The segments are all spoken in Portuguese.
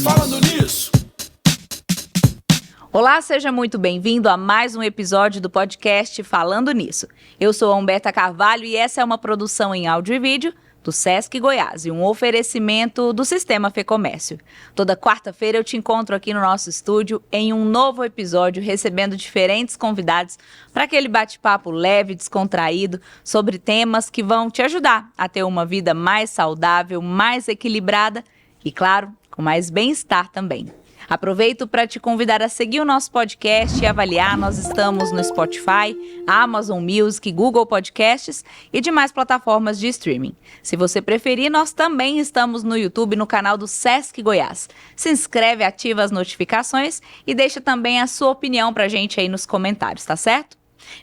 Falando nisso. Olá, seja muito bem-vindo a mais um episódio do podcast Falando Nisso. Eu sou a Humberta Carvalho e essa é uma produção em áudio e vídeo do Sesc Goiás e um oferecimento do Sistema Fecomércio. Toda quarta-feira eu te encontro aqui no nosso estúdio em um novo episódio, recebendo diferentes convidados para aquele bate-papo leve, descontraído, sobre temas que vão te ajudar a ter uma vida mais saudável, mais equilibrada e, claro, com mais bem-estar também. Aproveito para te convidar a seguir o nosso podcast e avaliar. Nós estamos no Spotify, Amazon Music, Google Podcasts e demais plataformas de streaming. Se você preferir, nós também estamos no YouTube, no canal do Sesc Goiás. Se inscreve, ativa as notificações e deixa também a sua opinião para a gente aí nos comentários, tá certo?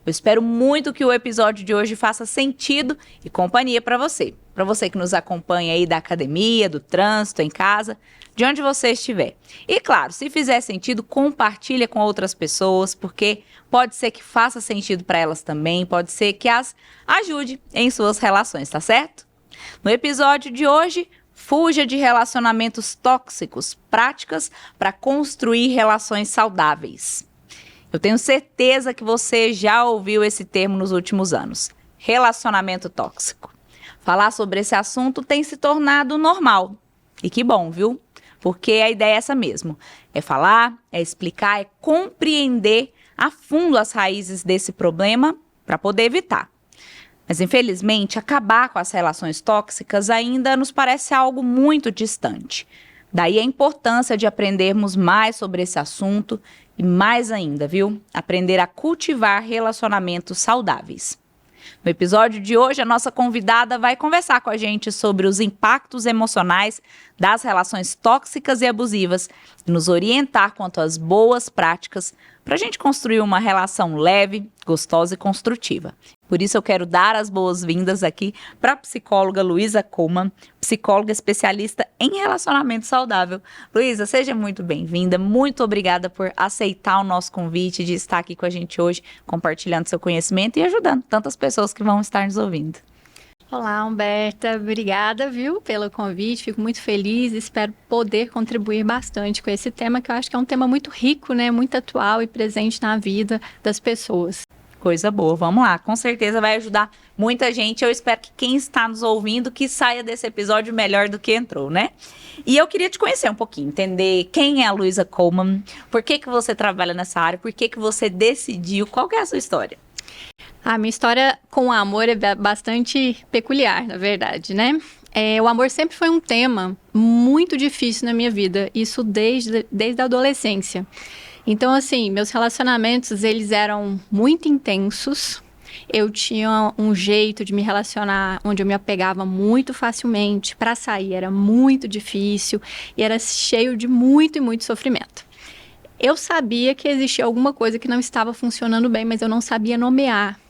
Eu espero muito que o episódio de hoje faça sentido e companhia para você. Para você que nos acompanha aí da academia, do trânsito, em casa, de onde você estiver. E claro, se fizer sentido, compartilha com outras pessoas, porque pode ser que faça sentido para elas também, pode ser que as ajude em suas relações, tá certo? No episódio de hoje, fuja de relacionamentos tóxicos, práticas para construir relações saudáveis. Eu tenho certeza que você já ouviu esse termo nos últimos anos, relacionamento tóxico. Falar sobre esse assunto tem se tornado normal. E que bom, viu? Porque a ideia é essa mesmo. É falar, é explicar, é compreender a fundo as raízes desse problema para poder evitar. Mas, infelizmente, acabar com as relações tóxicas ainda nos parece algo muito distante. Daí a importância de aprendermos mais sobre esse assunto e mais ainda, viu? Aprender a cultivar relacionamentos saudáveis. No episódio de hoje, a nossa convidada vai conversar com a gente sobre os impactos emocionais das relações tóxicas e abusivas e nos orientar quanto às boas práticas para a gente construir uma relação leve, gostosa e construtiva. Por isso eu quero dar as boas-vindas aqui para a psicóloga Luísa Coleman, psicóloga especialista em relacionamento saudável. Luísa, seja muito bem-vinda, muito obrigada por aceitar o nosso convite de estar aqui com a gente hoje, compartilhando seu conhecimento e ajudando tantas pessoas que vão estar nos ouvindo. Olá, Humberta, obrigada, viu, pelo convite, fico muito feliz, espero poder contribuir bastante com esse tema, que eu acho que é um tema muito rico, né, muito atual e presente na vida das pessoas. Coisa boa, vamos lá, com certeza vai ajudar muita gente, eu espero que quem está nos ouvindo que saia desse episódio melhor do que entrou, né? E eu queria te conhecer um pouquinho, entender quem é a Luísa Coleman, por que você trabalha nessa área, por que você decidiu, qual que é a sua história? A minha história com o amor é bastante peculiar, na verdade, né? O amor sempre foi um tema muito difícil na minha vida, isso desde a adolescência. Então, assim, meus relacionamentos, eles eram muito intensos. Eu tinha um jeito de me relacionar onde eu me apegava muito facilmente. Para sair era muito difícil e era cheio de muito e muito sofrimento. Eu sabia que existia alguma coisa que não estava funcionando bem, mas eu não sabia nomear.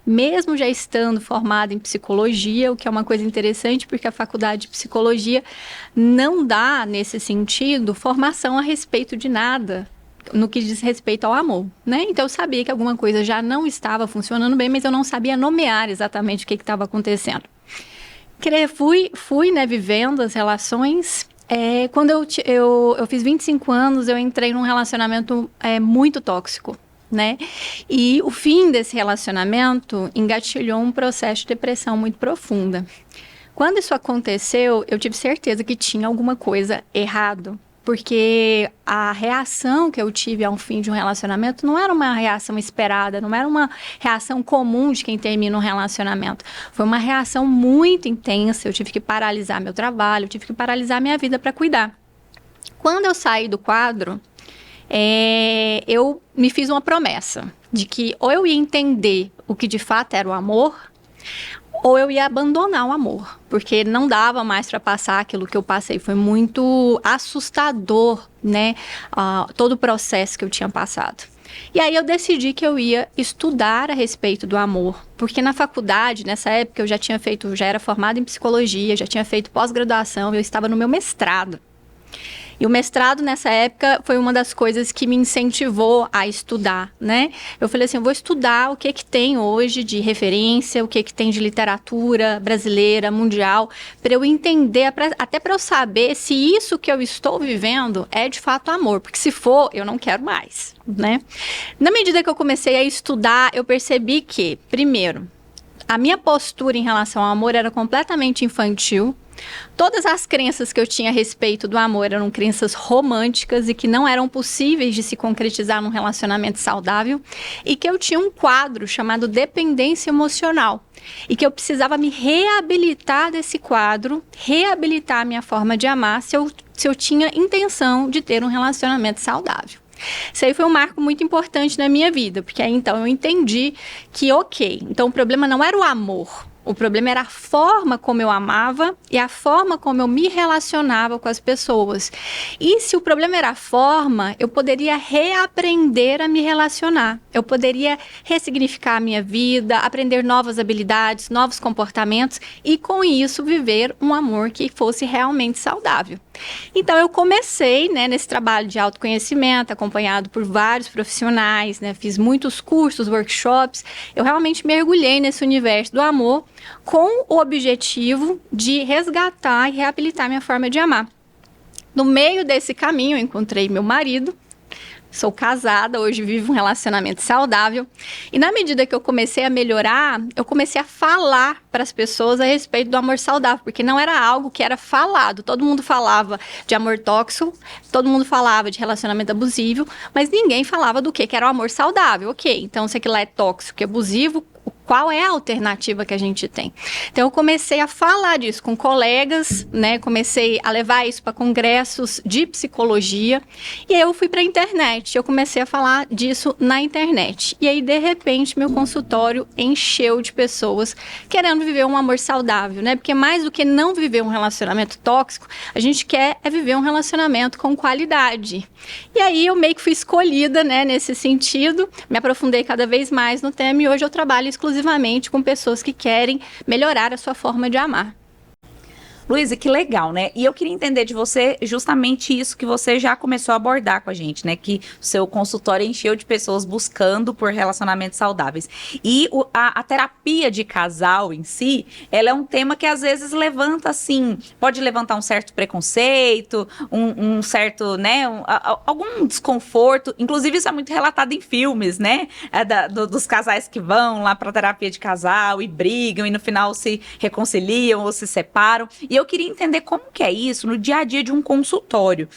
Mesmo já estando formada em psicologia, o que é uma coisa interessante, porque a faculdade de psicologia não dá, nesse sentido, formação a respeito de nada no que diz respeito ao amor, né? Então eu sabia que alguma coisa já não estava funcionando bem, mas eu não sabia nomear exatamente o que estava acontecendo. Fui, né, vivendo as relações. Quando eu fiz 25 anos, eu entrei num relacionamento muito tóxico, né? E o fim desse relacionamento engatilhou um processo de depressão muito profunda. Quando isso aconteceu, eu tive certeza que tinha alguma coisa errado, porque a reação que eu tive ao fim de um relacionamento não era uma reação esperada, não era uma reação comum de quem termina um relacionamento. Foi uma reação muito intensa, eu tive que paralisar meu trabalho, eu tive que paralisar minha vida para cuidar. Quando eu saí do quadro, eu me fiz uma promessa de que ou eu ia entender o que de fato era o amor, ou eu ia abandonar o amor, porque não dava mais para passar aquilo que eu passei. Foi muito assustador, né, todo o processo que eu tinha passado. E aí eu decidi que eu ia estudar a respeito do amor, porque na faculdade, nessa época, eu já era formada em psicologia, já tinha feito pós-graduação, eu estava no meu mestrado. E o mestrado, nessa época, foi uma das coisas que me incentivou a estudar, né? Eu falei assim, eu vou estudar o que tem hoje de referência, o que tem de literatura brasileira, mundial, para eu entender, até para eu saber se isso que eu estou vivendo é de fato amor, porque se for, eu não quero mais, né? Na medida que eu comecei a estudar, eu percebi que, primeiro, a minha postura em relação ao amor era completamente infantil. Todas as crenças que eu tinha a respeito do amor eram crenças românticas e que não eram possíveis de se concretizar num relacionamento saudável, e que eu tinha um quadro chamado dependência emocional e que eu precisava me reabilitar desse quadro, reabilitar a minha forma de amar se eu tinha intenção de ter um relacionamento saudável. Isso aí foi um marco muito importante na minha vida, porque aí então eu entendi que, então o problema não era o amor, o problema era a forma como eu amava e a forma como eu me relacionava com as pessoas. E se o problema era a forma, eu poderia reaprender a me relacionar. Eu poderia ressignificar a minha vida, aprender novas habilidades, novos comportamentos e, com isso, viver um amor que fosse realmente saudável. Então, eu comecei, né, nesse trabalho de autoconhecimento, acompanhado por vários profissionais, né, fiz muitos cursos, workshops. Eu realmente mergulhei nesse universo do amor com o objetivo de resgatar e reabilitar minha forma de amar. No meio desse caminho, eu encontrei meu marido. Sou casada, hoje vivo um relacionamento saudável. E na medida que eu comecei a melhorar, eu comecei a falar para as pessoas a respeito do amor saudável, porque não era algo que era falado. Todo mundo falava de amor tóxico, todo mundo falava de relacionamento abusivo, mas ninguém falava do que era o amor saudável. Então se aquilo lá é tóxico e abusivo, qual é a alternativa que a gente tem? Então, eu comecei a falar disso com colegas, né? Comecei a levar isso para congressos de psicologia. E aí eu fui para a internet. Eu comecei a falar disso na internet. E aí, de repente, meu consultório encheu de pessoas querendo viver um amor saudável, né? Porque mais do que não viver um relacionamento tóxico, a gente quer viver um relacionamento com qualidade. E aí, eu meio que fui escolhida, né? Nesse sentido. Me aprofundei cada vez mais no tema e hoje eu trabalho exclusivamente com pessoas que querem melhorar a sua forma de amar. Luísa, que legal, né? E eu queria entender de você justamente isso que você já começou a abordar com a gente, né? Que o seu consultório encheu de pessoas buscando por relacionamentos saudáveis. E a terapia de casal em si, ela é um tema que às vezes levanta, assim, pode levantar um certo preconceito, um certo, né? Algum desconforto. Inclusive, isso é muito relatado em filmes, né? Dos casais que vão lá para terapia de casal e brigam e no final se reconciliam ou se separam. E eu queria entender como que é isso no dia a dia de um consultório.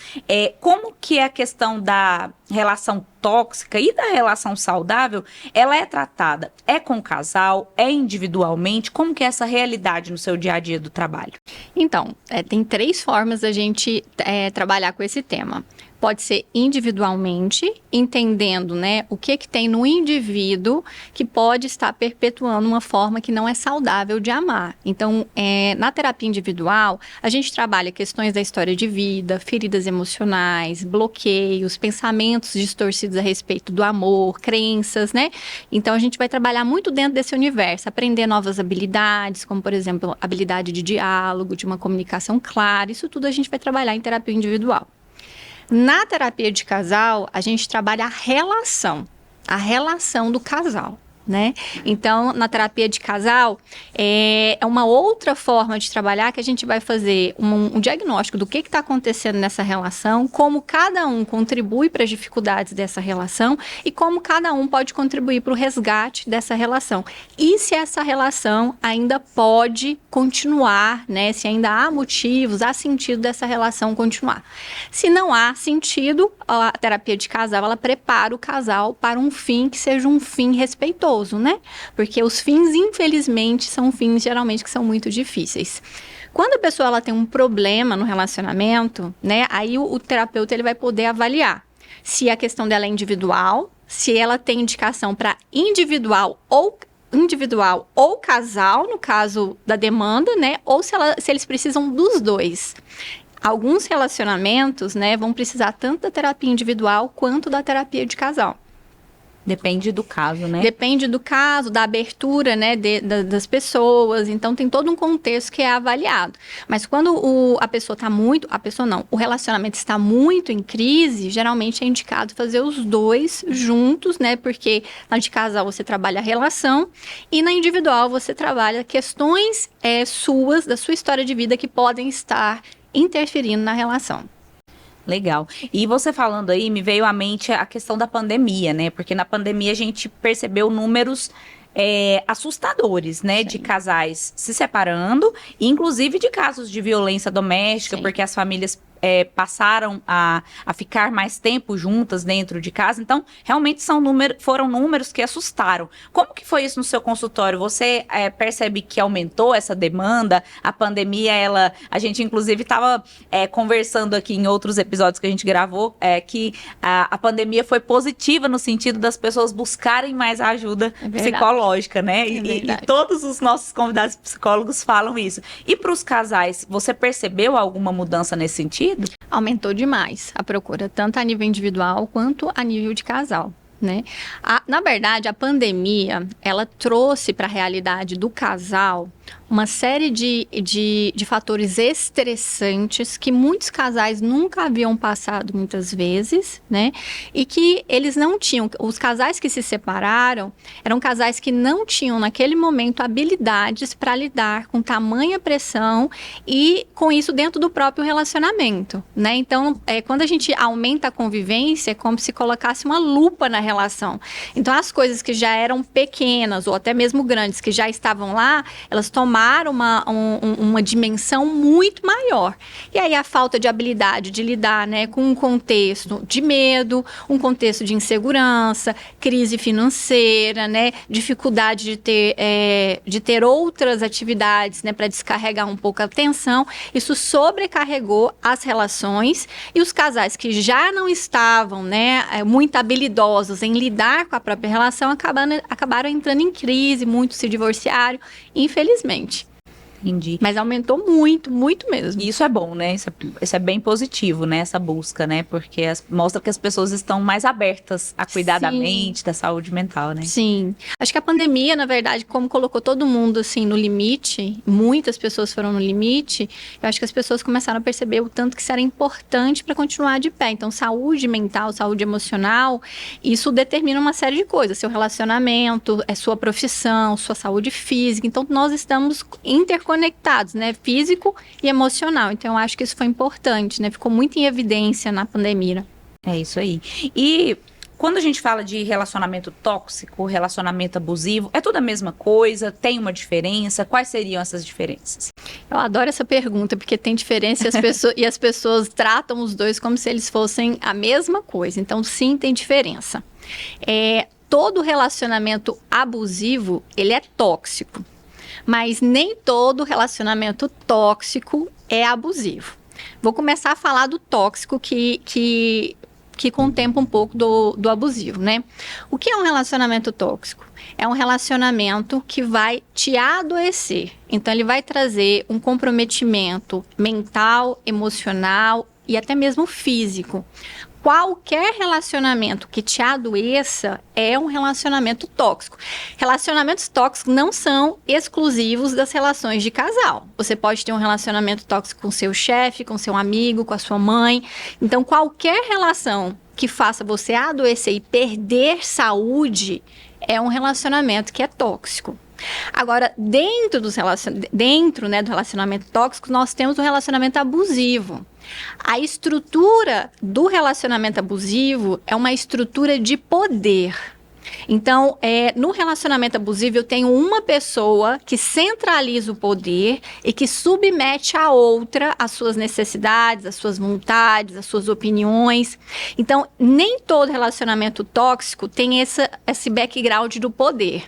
Como que é a questão da relação tóxica e da relação saudável, ela é tratada? É com o casal? É individualmente? Como que é essa realidade no seu dia a dia do trabalho? Então, tem 3 formas da gente trabalhar com esse tema. Pode ser individualmente, entendendo, né, o que tem no indivíduo que pode estar perpetuando uma forma que não é saudável de amar. Então, na terapia individual, a gente trabalha questões da história de vida, feridas emocionais, bloqueios, pensamentos distorcidos a respeito do amor, crenças, né? Então, a gente vai trabalhar muito dentro desse universo, aprender novas habilidades, como, por exemplo, habilidade de diálogo, de uma comunicação clara. Isso tudo a gente vai trabalhar em terapia individual. Na terapia de casal, a gente trabalha a relação do casal, né? Então, na terapia de casal, é uma outra forma de trabalhar que a gente vai fazer um diagnóstico do que está acontecendo nessa relação, como cada um contribui para as dificuldades dessa relação e como cada um pode contribuir para o resgate dessa relação. E se essa relação ainda pode continuar, né? Se ainda há motivos, há sentido dessa relação continuar. Se não há sentido, a terapia de casal, ela prepara o casal para um fim que seja um fim respeitoso, né? Porque os fins, infelizmente, são fins geralmente que são muito difíceis. Quando a pessoa ela tem um problema no relacionamento, né? Aí o terapeuta ele vai poder avaliar se a questão dela é individual, se ela tem indicação para individual ou casal, no caso da demanda, né? Ou se eles precisam dos dois. Alguns relacionamentos, né, vão precisar tanto da terapia individual quanto da terapia de casal. Depende do caso, né? Depende do caso, da abertura, né, das pessoas. Então, tem todo um contexto que é avaliado. Mas quando a pessoa está muito... A pessoa não. O relacionamento está muito em crise, geralmente é indicado fazer os dois juntos, né? Porque na de casal você trabalha a relação e na individual você trabalha questões suas, da sua história de vida que podem estar interferindo na relação. Legal. E você falando aí, me veio à mente a questão da pandemia, né? Porque na pandemia a gente percebeu números assustadores, né? Sim. De casais se separando, inclusive de casos de violência doméstica, sim, porque as famílias passaram a ficar mais tempo juntas dentro de casa. Então, realmente foram números que assustaram. Como que foi isso no seu consultório? Você percebe que aumentou essa demanda? A pandemia, a gente inclusive estava conversando aqui em outros episódios que a gente gravou, que a pandemia foi positiva no sentido das pessoas buscarem mais ajuda psicológica, né? E todos os nossos convidados psicólogos falam isso. E para os casais, você percebeu alguma mudança nesse sentido? Aumentou demais a procura, tanto a nível individual quanto a nível de casal, né? Na verdade, a pandemia, ela trouxe para a realidade do casal uma série de fatores estressantes que muitos casais nunca haviam passado muitas vezes, né? E que eles não tinham, os casais que se separaram, eram casais que não tinham naquele momento habilidades para lidar com tamanha pressão e com isso dentro do próprio relacionamento, né? Então, quando a gente aumenta a convivência, é como se colocasse uma lupa na relação. Então, as coisas que já eram pequenas ou até mesmo grandes, que já estavam lá, elas tomaram uma dimensão muito maior. E aí a falta de habilidade de lidar, né, com um contexto de medo, um contexto de insegurança, crise financeira, né, dificuldade de ter outras atividades, né, para descarregar um pouco a tensão, isso sobrecarregou as relações e os casais que já não estavam, né, muito habilidosos em lidar com a própria relação acabaram entrando em crise, muitos se divorciaram, infelizmente. Entendi. Mas aumentou muito, muito mesmo. E isso é bom, né? Isso é bem positivo, né? Essa busca, né? Porque mostra que as pessoas estão mais abertas a cuidar da mente, da saúde mental, né? Sim. Acho que a pandemia, na verdade, como colocou todo mundo, assim, no limite, muitas pessoas foram no limite, eu acho que as pessoas começaram a perceber o tanto que isso era importante para continuar de pé. Então, saúde mental, saúde emocional, isso determina uma série de coisas. Seu relacionamento, sua profissão, sua saúde física. Então, nós estamos interconectados, né, físico e emocional. Então, eu acho que isso foi importante, né, ficou muito em evidência na pandemia. É isso aí. E quando a gente fala de relacionamento tóxico, relacionamento abusivo, é tudo a mesma coisa? Tem uma diferença? Quais seriam essas diferenças? Eu adoro essa pergunta, porque tem diferença e as pessoas tratam os dois como se eles fossem a mesma coisa. Então, sim, tem diferença. Todo relacionamento abusivo, ele é tóxico. Mas nem todo relacionamento tóxico é abusivo. Vou começar a falar do tóxico que contempla um pouco do abusivo, né? O que é um relacionamento tóxico? É um relacionamento que vai te adoecer. Então, ele vai trazer um comprometimento mental, emocional e até mesmo físico. Qualquer relacionamento que te adoeça é um relacionamento tóxico. Relacionamentos tóxicos não são exclusivos das relações de casal. Você pode ter um relacionamento tóxico com seu chefe, com seu amigo, com a sua mãe. Então, qualquer relação que faça você adoecer e perder saúde é um relacionamento que é tóxico. Agora, dentro do relacionamento tóxico, nós temos o relacionamento abusivo. A estrutura do relacionamento abusivo é uma estrutura de poder. Então, no relacionamento abusivo, eu tenho uma pessoa que centraliza o poder e que submete a outra as suas necessidades, as suas vontades, as suas opiniões. Então, nem todo relacionamento tóxico tem esse background do poder.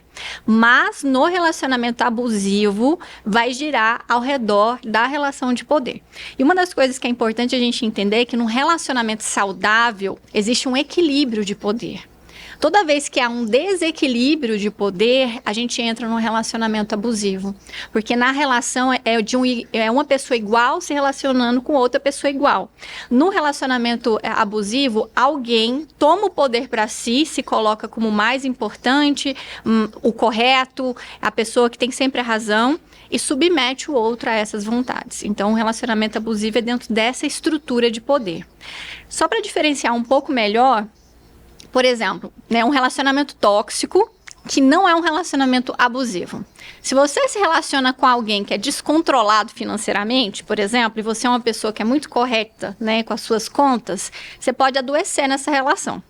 Mas, no relacionamento abusivo, vai girar ao redor da relação de poder. E uma das coisas que é importante a gente entender é que num relacionamento saudável, existe um equilíbrio de poder. Toda vez que há um desequilíbrio de poder, a gente entra num relacionamento abusivo. Porque na relação é uma pessoa igual se relacionando com outra pessoa igual. No relacionamento abusivo, alguém toma o poder para si, se coloca como mais importante, o correto, a pessoa que tem sempre a razão, e submete o outro a essas vontades. Então, o relacionamento abusivo é dentro dessa estrutura de poder. Só para diferenciar um pouco melhor, por exemplo, né, um relacionamento tóxico que não é um relacionamento abusivo. Se você se relaciona com alguém que é descontrolado financeiramente, por exemplo, e você é uma pessoa que é muito correta, né, com as suas contas, você pode adoecer nessa relação.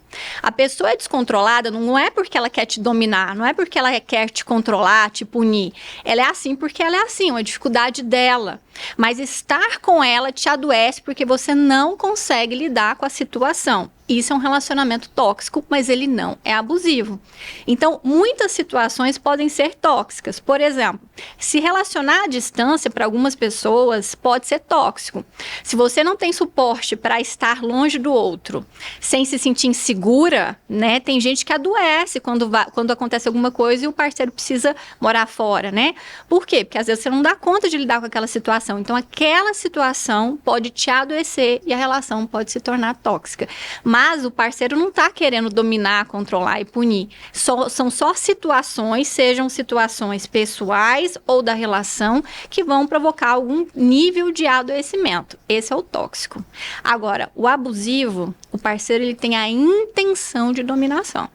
A pessoa é descontrolada não é porque ela quer te dominar, não é porque ela quer te controlar, te punir. Ela é assim porque ela é assim, uma dificuldade dela. Mas estar com ela te adoece porque você não consegue lidar com a situação. Isso é um relacionamento tóxico, mas ele não é abusivo. Então, muitas situações podem ser tóxicas. Por exemplo, se relacionar à distância para algumas pessoas pode ser tóxico. Se você não tem suporte para estar longe do outro, sem se sentir insegura, né? Tem gente que adoece quando acontece alguma coisa e o parceiro precisa morar fora, né? Por quê? Porque às vezes você não dá conta de lidar com aquela situação. Então, aquela situação pode te adoecer e a relação pode se tornar tóxica. Mas o parceiro não está querendo dominar, controlar e punir. São só situações, sejam situações pessoais ou da relação, que vão provocar algum nível de adoecimento. Esse é o tóxico. Agora, o abusivo, o parceiro ele tem a intenção de dominação.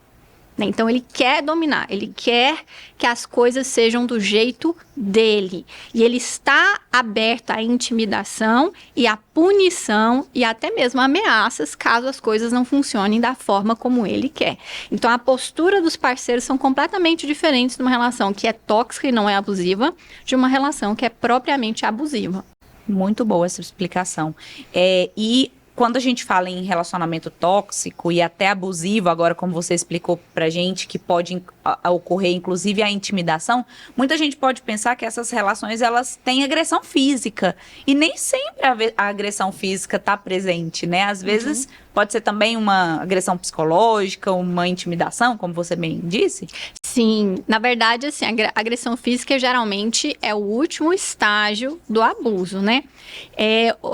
Então, ele quer dominar, ele quer que as coisas sejam do jeito dele. E ele está aberto à intimidação e à punição e até mesmo ameaças caso as coisas não funcionem da forma como ele quer. Então, a postura dos parceiros são completamente diferentes numa relação que é tóxica e não é abusiva, de uma relação que é propriamente abusiva. Muito boa essa explicação. E quando a gente fala em relacionamento tóxico e até abusivo, agora como você explicou pra gente, que pode ocorrer inclusive a intimidação, muita gente pode pensar que essas relações elas têm agressão física. E nem sempre a agressão física está presente, né? Às vezes pode ser também uma agressão psicológica, uma intimidação, como você bem disse. Sim, na verdade, assim, a agressão física geralmente é o último estágio do abuso, né?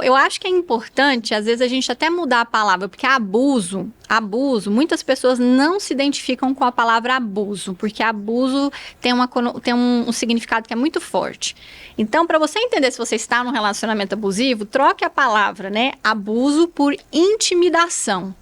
Eu acho que é importante, às vezes, a gente até mudar a palavra, porque abuso, muitas pessoas não se identificam com a palavra abuso, porque abuso tem um significado que é muito forte. Então, para você entender se você está num relacionamento abusivo, troque a palavra, né, abuso por intimidação.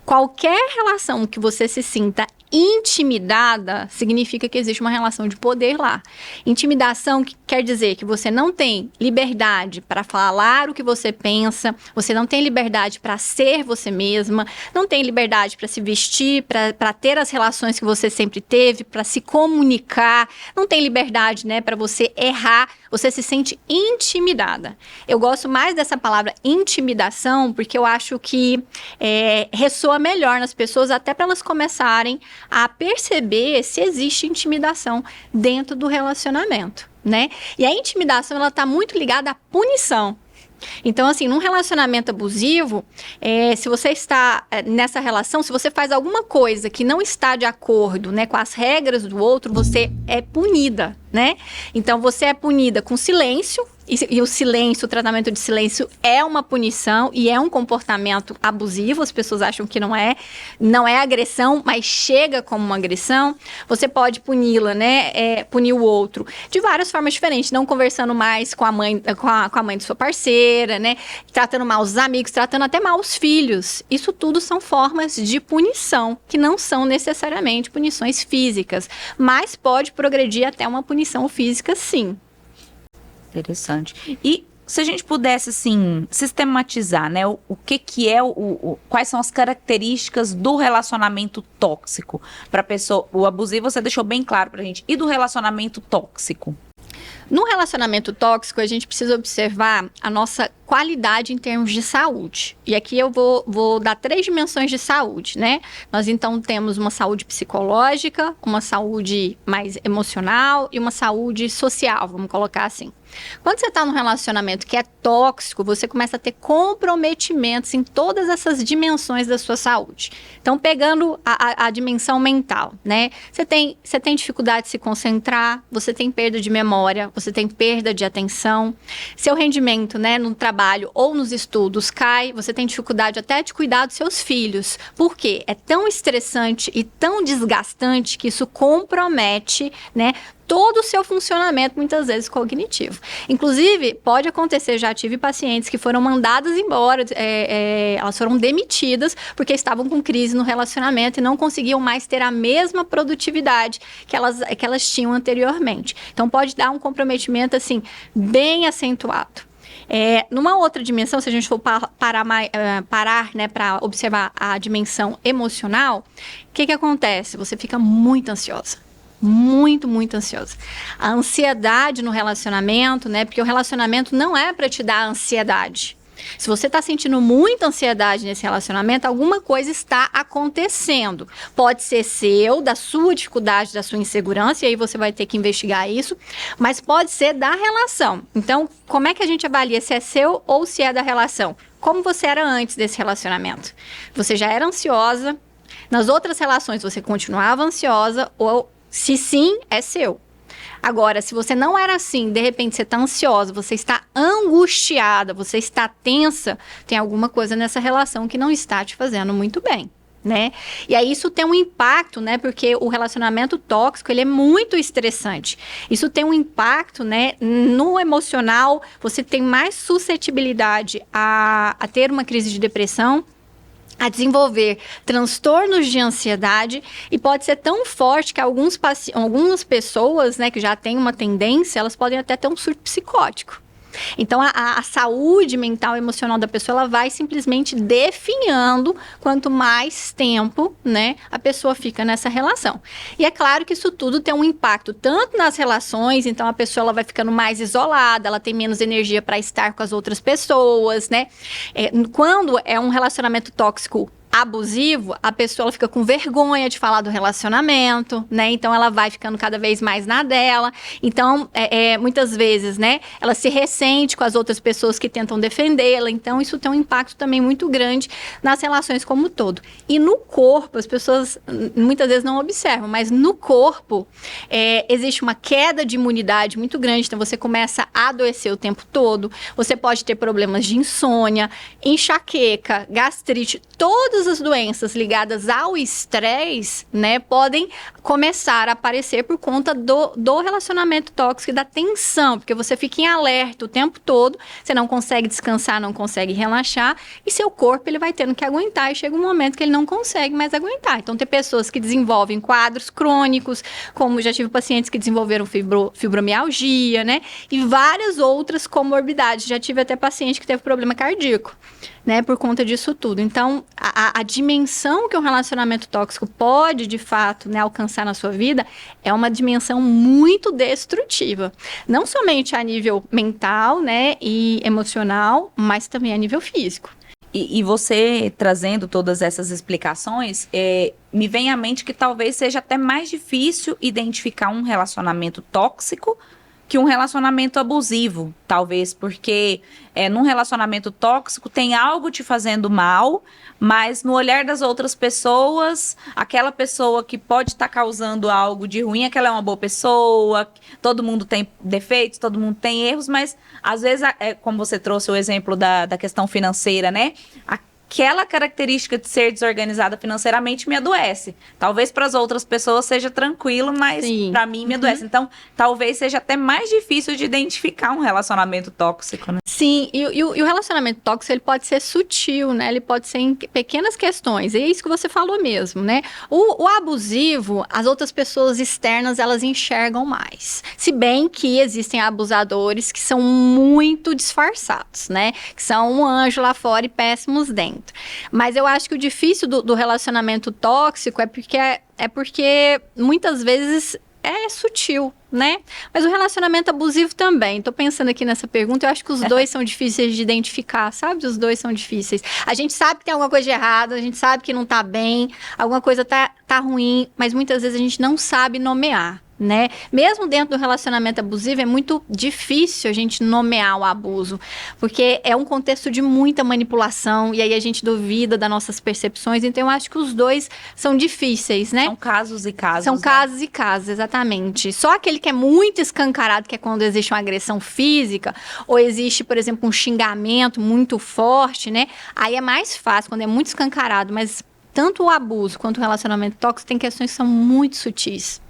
Qualquer relação que você se sinta intimidada significa que existe uma relação de poder lá. Intimidação quer dizer que você não tem liberdade para falar o que você pensa, você não tem liberdade para ser você mesma, não tem liberdade para se vestir, para ter as relações que você sempre teve, para se comunicar, não tem liberdade, né, para você errar, você se sente intimidada. Eu gosto mais dessa palavra intimidação porque eu acho que ressoa melhor nas pessoas, até para elas começarem a perceber se existe intimidação dentro do relacionamento, né? E a intimidação, ela está muito ligada à punição. Então, assim, num relacionamento abusivo, se você está nessa relação, se você faz alguma coisa que não está de acordo, né, com as regras do outro, você é punida, né? Então, você é punida com silêncio, e o silêncio, o tratamento de silêncio é uma punição e é um comportamento abusivo. As pessoas acham que não é agressão, mas chega como uma agressão. Você pode puni-la, né? Punir o outro de várias formas diferentes, não conversando mais com a mãe, com a mãe de sua parceira, né? Tratando mal os amigos, tratando até mal os filhos. Isso tudo são formas de punição, que não são necessariamente punições físicas, mas pode progredir até uma punição física, sim. Interessante. E se a gente pudesse, assim, sistematizar, né, o que é quais são as características do relacionamento tóxico para a pessoa, o abusivo você deixou bem claro pra gente, e do relacionamento tóxico? No relacionamento tóxico, a gente precisa observar a nossa qualidade em termos de saúde. E aqui eu vou dar 3 dimensões de saúde, né? Nós, então, temos uma saúde psicológica, uma saúde mais emocional e uma saúde social, vamos colocar assim. Quando você está num relacionamento que é tóxico, você começa a ter comprometimentos em todas essas dimensões da sua saúde. Então, pegando a dimensão mental, né? Você tem dificuldade de se concentrar, você tem perda de memória, você tem perda de atenção, seu rendimento, né, no trabalho ou nos estudos cai, você tem dificuldade até de cuidar dos seus filhos. Por quê? É tão estressante e tão desgastante que isso compromete, né, todo o seu funcionamento, muitas vezes cognitivo. Inclusive, pode acontecer, já tive pacientes que foram mandadas embora, elas foram demitidas porque estavam com crise no relacionamento e não conseguiam mais ter a mesma produtividade que elas tinham anteriormente. Então, pode dar um comprometimento, assim, bem acentuado. Numa outra dimensão, se a gente for parar, né, para observar a dimensão emocional, o que acontece? Você fica muito ansiosa. Muito, muito ansiosa. A ansiedade no relacionamento, né? Porque o relacionamento não é para te dar ansiedade. Se você está sentindo muita ansiedade nesse relacionamento, alguma coisa está acontecendo. Pode ser seu, da sua dificuldade, da sua insegurança, e aí você vai ter que investigar isso, mas pode ser da relação. Então, como é que a gente avalia se é seu ou se é da relação? Como você era antes desse relacionamento? Você já era ansiosa, nas outras relações você continuava ansiosa, ou se sim, é seu. Agora, se você não era assim, de repente você está ansiosa, você está angustiada, você está tensa, tem alguma coisa nessa relação que não está te fazendo muito bem, né? E aí isso tem um impacto, né? Porque o relacionamento tóxico, ele é muito estressante. Isso tem um impacto, né? No emocional, você tem mais suscetibilidade a ter uma crise de depressão, a desenvolver transtornos de ansiedade, e pode ser tão forte que algumas pessoas, né, que já têm uma tendência, elas podem até ter um surto psicótico. Então, a saúde mental e emocional da pessoa, ela vai simplesmente definhando quanto mais tempo, né, a pessoa fica nessa relação. E é claro que isso tudo tem um impacto tanto nas relações, então a pessoa ela vai ficando mais isolada, ela tem menos energia para estar com as outras pessoas, né? Quando é um relacionamento tóxico abusivo, a pessoa ela fica com vergonha de falar do relacionamento, né? Então, ela vai ficando cada vez mais na dela. Então, muitas vezes, né? Ela se ressente com as outras pessoas que tentam defendê-la. Então, isso tem um impacto também muito grande nas relações como um todo. E no corpo, as pessoas muitas vezes não observam, mas no corpo existe uma queda de imunidade muito grande. Então, você começa a adoecer o tempo todo. Você pode ter problemas de insônia, enxaqueca, gastrite, todas as doenças ligadas ao estresse, né, podem começar a aparecer por conta do relacionamento tóxico e da tensão, porque você fica em alerta o tempo todo, você não consegue descansar, não consegue relaxar, e seu corpo ele vai tendo que aguentar, e chega um momento que ele não consegue mais aguentar. Então, tem pessoas que desenvolvem quadros crônicos, como já tive pacientes que desenvolveram fibromialgia, né, e várias outras comorbidades. Já tive até paciente que teve problema cardíaco, né, por conta disso tudo. Então, a dimensão que um relacionamento tóxico pode, de fato, né, alcançar na sua vida é uma dimensão muito destrutiva. Não somente a nível mental, né, e emocional, mas também a nível físico. E você trazendo todas essas explicações, me vem à mente que talvez seja até mais difícil identificar um relacionamento tóxico que um relacionamento abusivo, talvez, porque num relacionamento tóxico tem algo te fazendo mal, mas no olhar das outras pessoas, aquela pessoa que pode estar causando algo de ruim, aquela é uma boa pessoa, todo mundo tem defeitos, todo mundo tem erros, mas às vezes, como você trouxe o exemplo da questão financeira, né? Aquela característica de ser desorganizada financeiramente me adoece. Talvez para as outras pessoas seja tranquilo, mas para mim me adoece. Então, talvez seja até mais difícil de identificar um relacionamento tóxico, né? Sim, e o relacionamento tóxico, ele pode ser sutil, né? Ele pode ser em pequenas questões. E é isso que você falou mesmo, né? O abusivo, as outras pessoas externas, elas enxergam mais. Se bem que existem abusadores que são muito disfarçados, né? Que são um anjo lá fora e péssimos dentro. Mas eu acho que o difícil do relacionamento tóxico é porque muitas vezes é sutil, né? Mas o relacionamento abusivo também. Tô pensando aqui nessa pergunta, eu acho que os dois são difíceis de identificar, sabe? Os dois são difíceis. A gente sabe que tem alguma coisa de errado, a gente sabe que não tá bem, alguma coisa tá ruim, mas muitas vezes a gente não sabe nomear, né? Mesmo dentro do relacionamento abusivo, é muito difícil a gente nomear o abuso, porque é um contexto de muita manipulação, e aí a gente duvida das nossas percepções, então eu acho que os dois são difíceis, né? São casos e casos. São né? casos e casos, exatamente. Só aquele que é muito escancarado, que é quando existe uma agressão física, ou existe, por exemplo, um xingamento muito forte, né? Aí é mais fácil, quando é muito escancarado, mas tanto o abuso quanto o relacionamento tóxico tem questões que são muito sutis.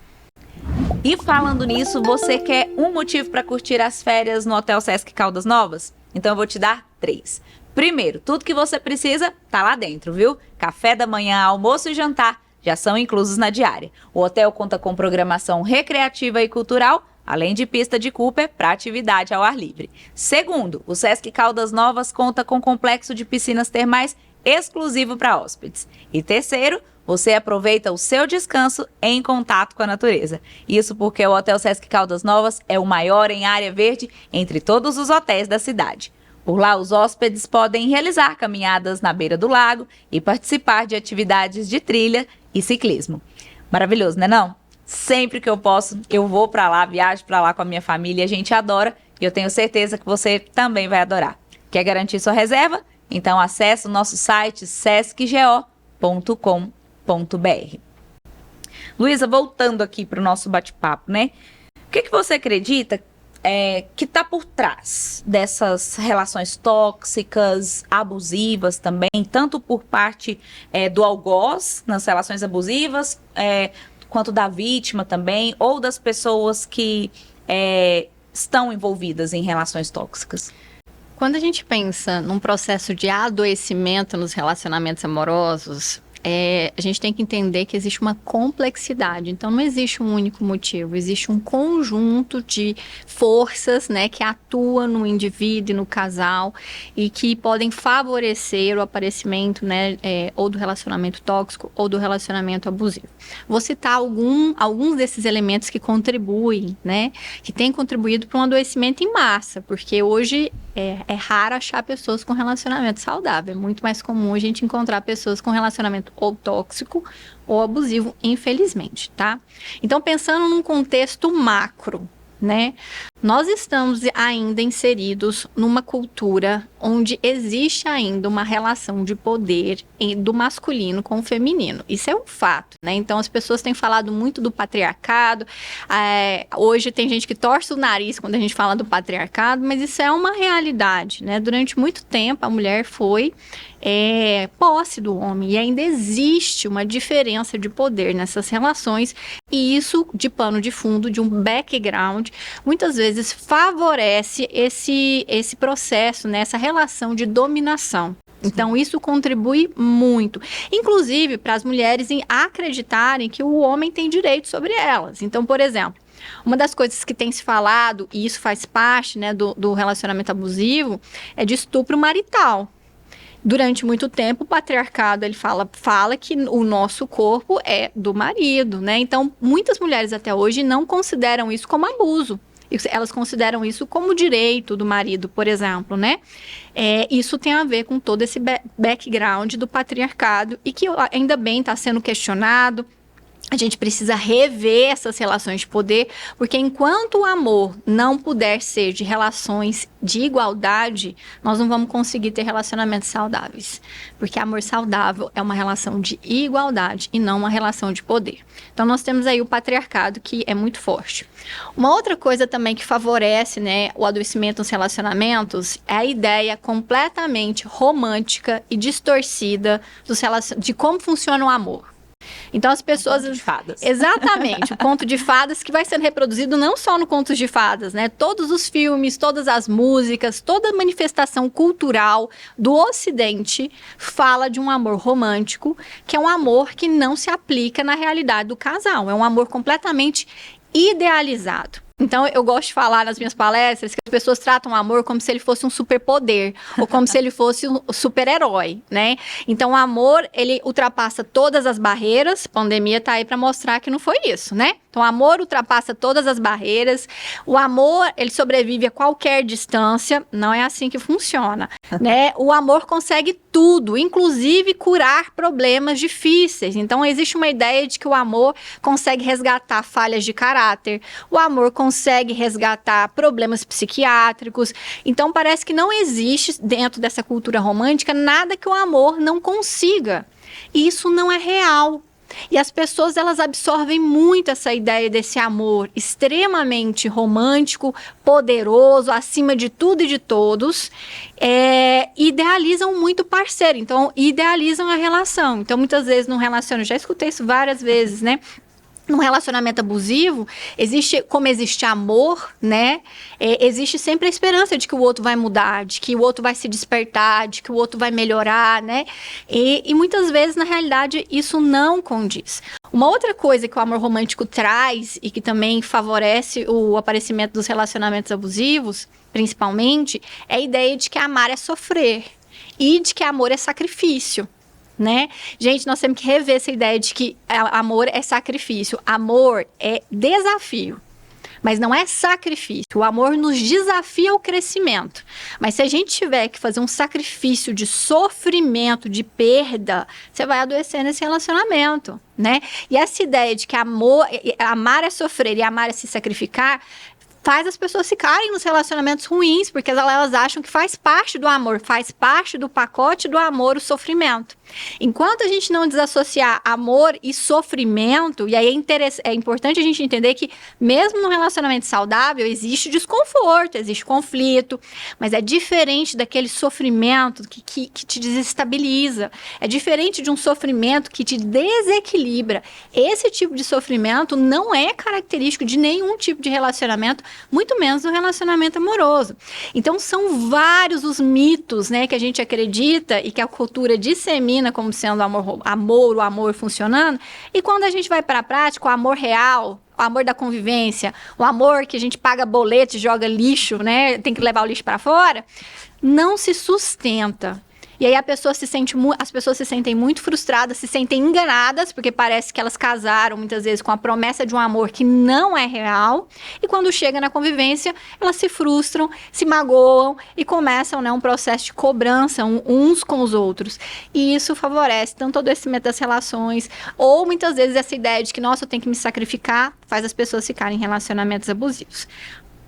E falando nisso, você quer um motivo para curtir as férias no Hotel Sesc Caldas Novas? Então eu vou te dar 3. Primeiro, tudo que você precisa tá lá dentro, viu? Café da manhã, almoço e jantar já são inclusos na diária. O hotel conta com programação recreativa e cultural, além de pista de Cooper para atividade ao ar livre. Segundo, o Sesc Caldas Novas conta com complexo de piscinas termais exclusivo para hóspedes. E terceiro, você aproveita o seu descanso em contato com a natureza. Isso porque o Hotel Sesc Caldas Novas é o maior em área verde entre todos os hotéis da cidade. Por lá, os hóspedes podem realizar caminhadas na beira do lago e participar de atividades de trilha e ciclismo. Maravilhoso, né não? Sempre que eu posso, eu vou para lá, viajo para lá com a minha família, a gente adora e eu tenho certeza que você também vai adorar. Quer garantir sua reserva? Então acesse o nosso site sescgo.com.br. Luísa, voltando aqui para o nosso bate-papo, né? O que você acredita que está por trás dessas relações tóxicas, abusivas também, tanto por parte do algoz nas relações abusivas, quanto da vítima também, ou das pessoas que estão envolvidas em relações tóxicas? Quando a gente pensa num processo de adoecimento nos relacionamentos amorosos, a gente tem que entender que existe uma complexidade. Então, não existe um único motivo, existe um conjunto de forças, né, que atuam no indivíduo e no casal e que podem favorecer o aparecimento, né, ou do relacionamento tóxico ou do relacionamento abusivo. Vou citar alguns desses elementos que contribuem, né, que têm contribuído para um adoecimento em massa, porque hoje é raro achar pessoas com relacionamento saudável. É muito mais comum a gente encontrar pessoas com relacionamento ou tóxico ou abusivo, infelizmente, tá? Então, pensando num contexto macro, né? Nós estamos ainda inseridos numa cultura onde existe ainda uma relação de poder do masculino com o feminino. Isso é um fato, né? Então, as pessoas têm falado muito do patriarcado. Hoje tem gente que torce o nariz quando a gente fala do patriarcado, mas isso é uma realidade, né? Durante muito tempo, a mulher foi posse do homem e ainda existe uma diferença de poder nessas relações, e isso de pano de fundo, de um background, muitas vezes favorece esse processo, né, essa relação de dominação. Então, isso contribui muito, inclusive para as mulheres acreditarem que o homem tem direito sobre elas. Então, por exemplo, uma das coisas que tem se falado, e isso faz parte, né, do relacionamento abusivo, é de estupro marital. Durante muito tempo, o patriarcado ele fala que o nosso corpo é do marido, né? Então, muitas mulheres até hoje não consideram isso como abuso. Elas consideram isso como direito do marido, por exemplo, né? Isso tem a ver com todo esse background do patriarcado e que ainda bem está sendo questionado. A gente precisa rever essas relações de poder, porque enquanto o amor não puder ser de relações de igualdade, nós não vamos conseguir ter relacionamentos saudáveis. Porque amor saudável é uma relação de igualdade e não uma relação de poder. Então, nós temos aí o patriarcado, que é muito forte. Uma outra coisa também que favorece, né, o adoecimento nos relacionamentos é a ideia completamente romântica e distorcida de como funciona o amor. Então as pessoas... Conto de fadas. Exatamente, o conto de fadas que vai sendo reproduzido não só no Contos de Fadas, né? Todos os filmes, todas as músicas, toda manifestação cultural do Ocidente fala de um amor romântico, que é um amor que não se aplica na realidade do casal. É um amor completamente idealizado. Então, eu gosto de falar nas minhas palestras que as pessoas tratam o amor como se ele fosse um superpoder, ou como se ele fosse um super-herói, né? Então, o amor, ele ultrapassa todas as barreiras. A pandemia tá aí para mostrar que não foi isso, né? Então, o amor ultrapassa todas as barreiras. O amor, ele sobrevive a qualquer distância. Não é assim que funciona, né? O amor consegue tudo, inclusive curar problemas difíceis. Então, existe uma ideia de que o amor consegue resgatar falhas de caráter. O amor consegue resgatar problemas psiquiátricos. Então, parece que não existe dentro dessa cultura romântica nada que o amor não consiga. E isso não é real. E as pessoas, elas absorvem muito essa ideia desse amor extremamente romântico, poderoso, acima de tudo e de todos, idealizam muito o parceiro, então idealizam a relação. Então, muitas vezes no relacionamento, já escutei isso várias vezes, né? Num relacionamento abusivo, como existe amor, né? Existe sempre a esperança de que o outro vai mudar, de que o outro vai se despertar, de que o outro vai melhorar, né? E muitas vezes, na realidade, isso não condiz. Uma outra coisa que o amor romântico traz e que também favorece o aparecimento dos relacionamentos abusivos, principalmente, é a ideia de que amar é sofrer e de que amor é sacrifício. Né? Gente, nós temos que rever essa ideia de que amor é sacrifício. Amor é desafio, mas não é sacrifício. O amor nos desafia ao crescimento. Mas se a gente tiver que fazer um sacrifício de sofrimento, de perda, você vai adoecer nesse relacionamento, né? E essa ideia de que amar é sofrer e amar é se sacrificar faz as pessoas ficarem nos relacionamentos ruins, porque elas acham que faz parte do amor, faz parte do pacote do amor o sofrimento. Enquanto a gente não desassociar amor e sofrimento, e aí é importante a gente entender que mesmo no relacionamento saudável existe desconforto, existe conflito, mas é diferente daquele sofrimento que te desestabiliza, é diferente de um sofrimento que te desequilibra. Esse tipo de sofrimento não é característico de nenhum tipo de relacionamento, muito menos do relacionamento amoroso. Então, são vários os mitos, né, que a gente acredita e que a cultura dissemina como sendo o amor funcionando. E quando a gente vai para a prática, o amor real, o amor da convivência, o amor que a gente paga boleto e joga lixo, né, tem que levar o lixo para fora, não se sustenta. E aí as pessoas se sentem muito frustradas, se sentem enganadas, porque parece que elas casaram muitas vezes com a promessa de um amor que não é real. E quando chega na convivência, elas se frustram, se magoam e começam, né, um processo de cobrança uns com os outros. E isso favorece tanto o adoecimento das relações, ou muitas vezes essa ideia de que, nossa, eu tenho que me sacrificar, faz as pessoas ficarem em relacionamentos abusivos.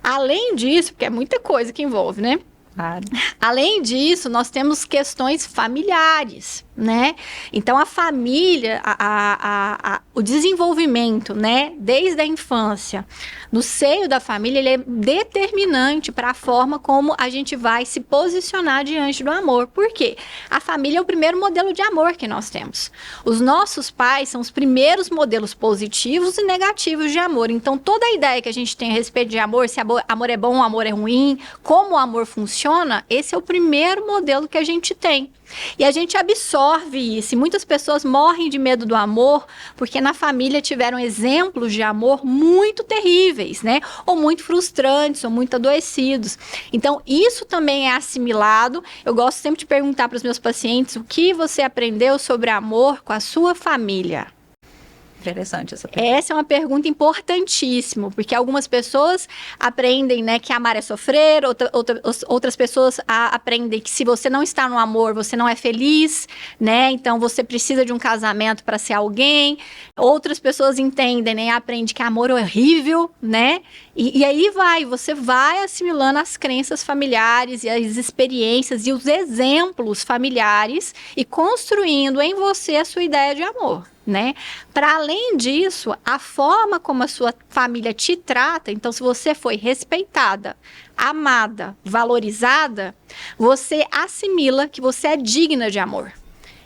Além disso, porque é muita coisa que envolve, né? Claro. Além disso, nós temos questões familiares, né? Então, a família, o desenvolvimento, né, desde a infância, no seio da família, ele é determinante para a forma como a gente vai se posicionar diante do amor. Por quê? A família é o primeiro modelo de amor que nós temos. Os nossos pais são os primeiros modelos positivos e negativos de amor. Então, toda a ideia que a gente tem a respeito de amor, se amor é bom, amor é ruim, como o amor funciona, esse é o primeiro modelo que a gente tem. E a gente absorve isso. E muitas pessoas morrem de medo do amor porque na família tiveram exemplos de amor muito terríveis, né? Ou muito frustrantes, ou muito adoecidos. Então, isso também é assimilado. Eu gosto sempre de perguntar para os meus pacientes o que você aprendeu sobre amor com a sua família. Interessante essa pergunta. Essa é uma pergunta importantíssima, porque algumas pessoas aprendem, né, que amar é sofrer, outras pessoas aprendem que se você não está no amor, você não é feliz, né, então você precisa de um casamento para ser alguém. Outras pessoas entendem, né, aprendem que amor é horrível, né, e aí você vai assimilando as crenças familiares e as experiências e os exemplos familiares e construindo em você a sua ideia de amor. Né? Para além disso, a forma como a sua família te trata, então se você foi respeitada, amada, valorizada, você assimila que você é digna de amor,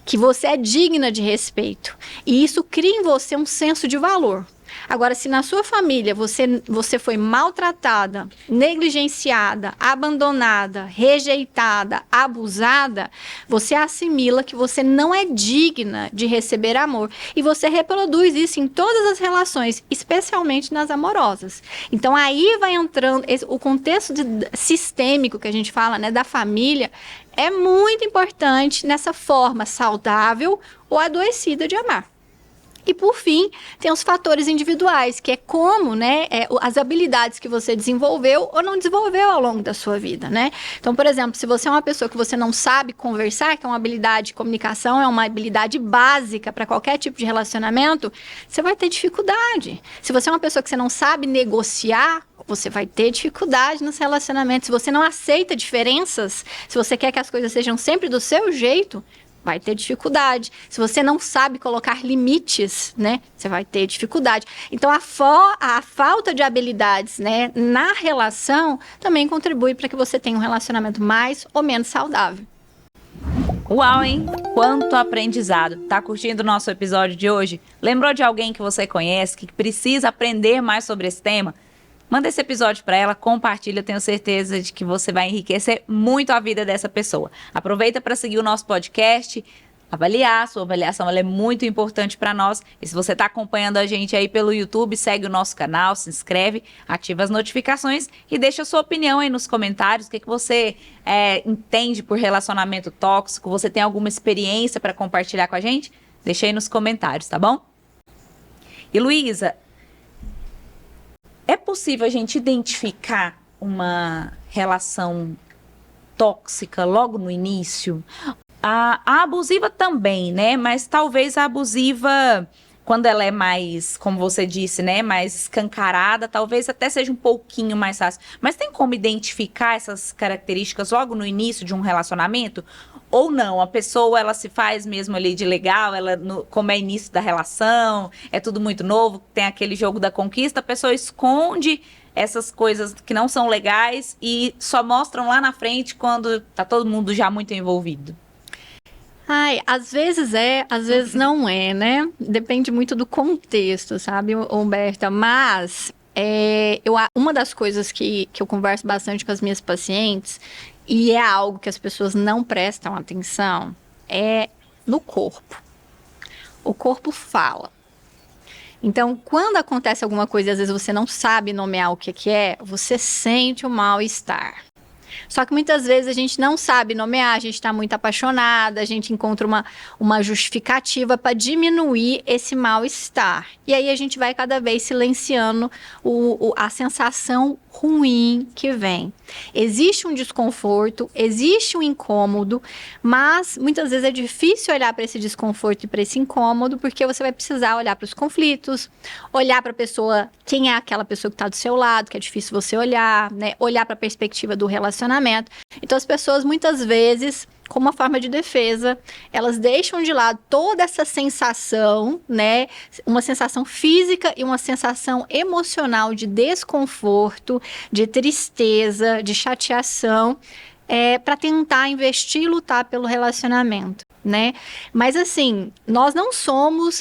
que você é digna de respeito. E isso cria em você um senso de valor. Agora, se na sua família você foi maltratada, negligenciada, abandonada, rejeitada, abusada, você assimila que você não é digna de receber amor. E você reproduz isso em todas as relações, especialmente nas amorosas. Então, aí vai entrando o contexto sistêmico que a gente fala, né, da família, é muito importante nessa forma saudável ou adoecida de amar. E, por fim, tem os fatores individuais, que é como, né, as habilidades que você desenvolveu ou não desenvolveu ao longo da sua vida, né? Então, por exemplo, se você é uma pessoa que você não sabe conversar, que é uma habilidade de comunicação, é uma habilidade básica para qualquer tipo de relacionamento, você vai ter dificuldade. Se você é uma pessoa que você não sabe negociar, você vai ter dificuldade nos relacionamentos. Se você não aceita diferenças, se você quer que as coisas sejam sempre do seu jeito, vai ter dificuldade. Se você não sabe colocar limites, né, você vai ter dificuldade. Então, a falta de habilidades, né, na relação também contribui para que você tenha um relacionamento mais ou menos saudável. Uau, hein? Quanto aprendizado. Tá curtindo o nosso episódio de hoje? Lembrou de alguém que você conhece, que precisa aprender mais sobre esse tema? Manda esse episódio para ela, compartilha, eu tenho certeza de que você vai enriquecer muito a vida dessa pessoa. Aproveita para seguir o nosso podcast, avaliar, sua avaliação ela é muito importante para nós. E se você está acompanhando a gente aí pelo YouTube, segue o nosso canal, se inscreve, ativa as notificações e deixa a sua opinião aí nos comentários. O que você entende por relacionamento tóxico? Você tem alguma experiência para compartilhar com a gente? Deixa aí nos comentários, tá bom? E Luísa, é possível a gente identificar uma relação tóxica logo no início? A abusiva também, né? Mas talvez a abusiva, quando ela é mais, como você disse, né? Mais escancarada, talvez até seja um pouquinho mais fácil. Mas tem como identificar essas características logo no início de um relacionamento? Ou não? A pessoa, ela se faz mesmo ali de legal, como é início da relação, é tudo muito novo, tem aquele jogo da conquista, a pessoa esconde essas coisas que não são legais e só mostram lá na frente quando tá todo mundo já muito envolvido. Ai, às vezes às vezes não é, né? Depende muito do contexto, sabe, Humberta? Mas uma das coisas que eu converso bastante com as minhas pacientes, e é algo que as pessoas não prestam atenção, é no corpo. O corpo fala. Então, quando acontece alguma coisa e às vezes você não sabe nomear o que é, você sente o mal-estar. Só que muitas vezes a gente não sabe nomear, a gente está muito apaixonada, a gente encontra uma justificativa para diminuir esse mal-estar. E aí a gente vai cada vez silenciando a sensação ruim que vem. Existe um desconforto, existe um incômodo, mas muitas vezes é difícil olhar para esse desconforto e para esse incômodo, porque você vai precisar olhar para os conflitos, olhar para a pessoa, quem é aquela pessoa que está do seu lado, que é difícil você olhar, né? Olhar para a perspectiva do relacionamento. Então as pessoas muitas vezes, como uma forma de defesa, elas deixam de lado toda essa sensação, né? Uma sensação física e uma sensação emocional de desconforto, de tristeza, de chateação, para tentar investir e lutar pelo relacionamento, né? Mas assim, nós não somos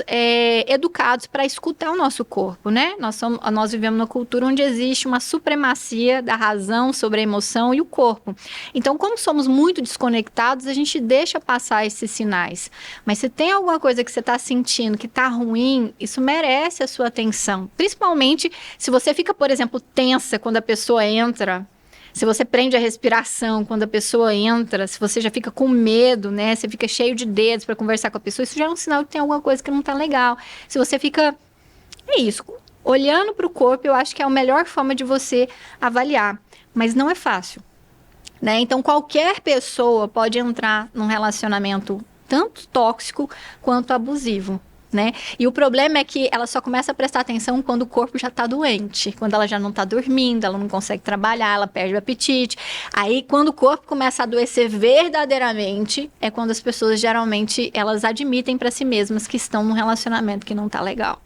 educados para escutar o nosso corpo, né? Nós vivemos numa cultura onde existe uma supremacia da razão sobre a emoção e o corpo. Então, como somos muito desconectados, a gente deixa passar esses sinais. Mas se tem alguma coisa que você está sentindo que está ruim, isso merece a sua atenção. Principalmente se você fica, por exemplo, tensa quando a pessoa entra. Se você prende a respiração quando a pessoa entra, se você já fica com medo, né? Você fica cheio de dedos para conversar com a pessoa, isso já é um sinal de que tem alguma coisa que não tá legal. Se você fica... É isso. Olhando para o corpo, eu acho que é a melhor forma de você avaliar. Mas não é fácil, né? Então, qualquer pessoa pode entrar num relacionamento tanto tóxico quanto abusivo, né? E o problema é que ela só começa a prestar atenção quando o corpo já está doente, quando ela já não está dormindo, ela não consegue trabalhar, ela perde o apetite. Aí, quando o corpo começa a adoecer verdadeiramente, é quando as pessoas geralmente elas admitem para si mesmas que estão num relacionamento que não está legal.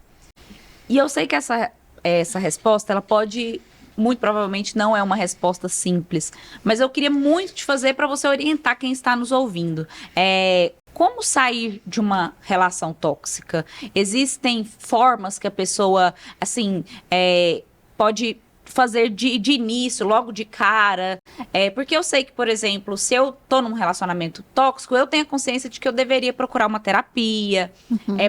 E eu sei que essa resposta, ela pode, muito provavelmente não é uma resposta simples, mas eu queria muito te fazer para você orientar quem está nos ouvindo. Como sair de uma relação tóxica? Existem formas que a pessoa, assim, pode fazer de início, logo de cara? Porque eu sei que, por exemplo, se eu tô num relacionamento tóxico, eu tenho a consciência de que eu deveria procurar uma terapia,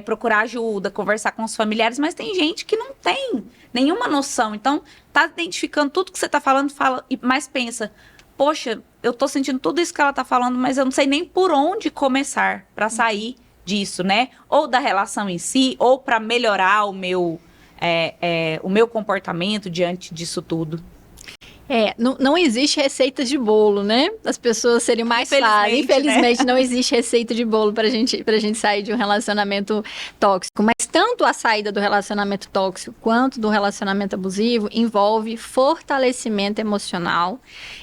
procurar ajuda, conversar com os familiares, mas tem gente que não tem nenhuma noção. Então, tá identificando tudo que você tá falando, mas pensa, poxa, eu tô sentindo tudo isso que ela tá falando, mas eu não sei nem por onde começar para sair disso, né? Ou da relação em si, ou para melhorar o meu comportamento diante disso tudo. Não existe receitas de bolo, né? As pessoas seriam mais fáceis. Infelizmente, né? Não existe receita de bolo pra gente sair de um relacionamento tóxico. Mas tanto a saída do relacionamento tóxico quanto do relacionamento abusivo envolve fortalecimento emocional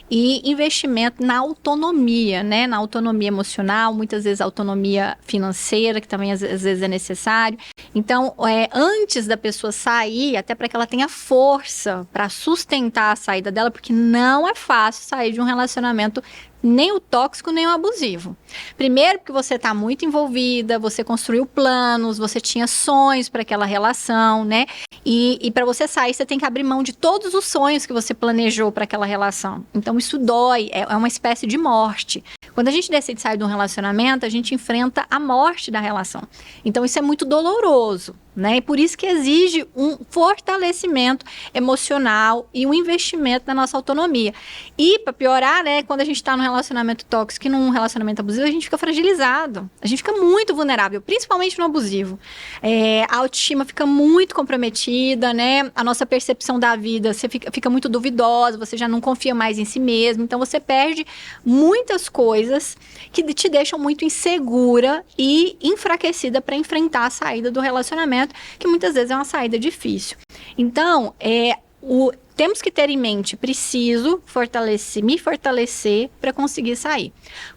e investimento na autonomia, né? Na autonomia emocional, muitas vezes autonomia financeira, que também às vezes é necessário. Então, antes da pessoa sair, até para que ela tenha força para sustentar a saída dela, porque não é fácil sair de um relacionamento nem o tóxico, nem o abusivo. Primeiro, porque você está muito envolvida, você construiu planos, você tinha sonhos para aquela relação, né? E para você sair, você tem que abrir mão de todos os sonhos que você planejou para aquela relação. Então, isso dói, é uma espécie de morte. Quando a gente decide sair de um relacionamento, a gente enfrenta a morte da relação. Então, isso é muito doloroso, né? E por isso que exige um fortalecimento emocional e um investimento na nossa autonomia. E, para piorar, né, quando a gente está num relacionamento tóxico e num relacionamento abusivo, a gente fica fragilizado. A gente fica muito vulnerável, principalmente no abusivo. A autoestima fica muito comprometida, né? A nossa percepção da vida fica muito duvidosa, você já não confia mais em si mesmo. Então, você perde muitas coisas que te deixam muito insegura e enfraquecida para enfrentar a saída do relacionamento, que muitas vezes é uma saída difícil. Então, temos que ter em mente, preciso me fortalecer para conseguir sair.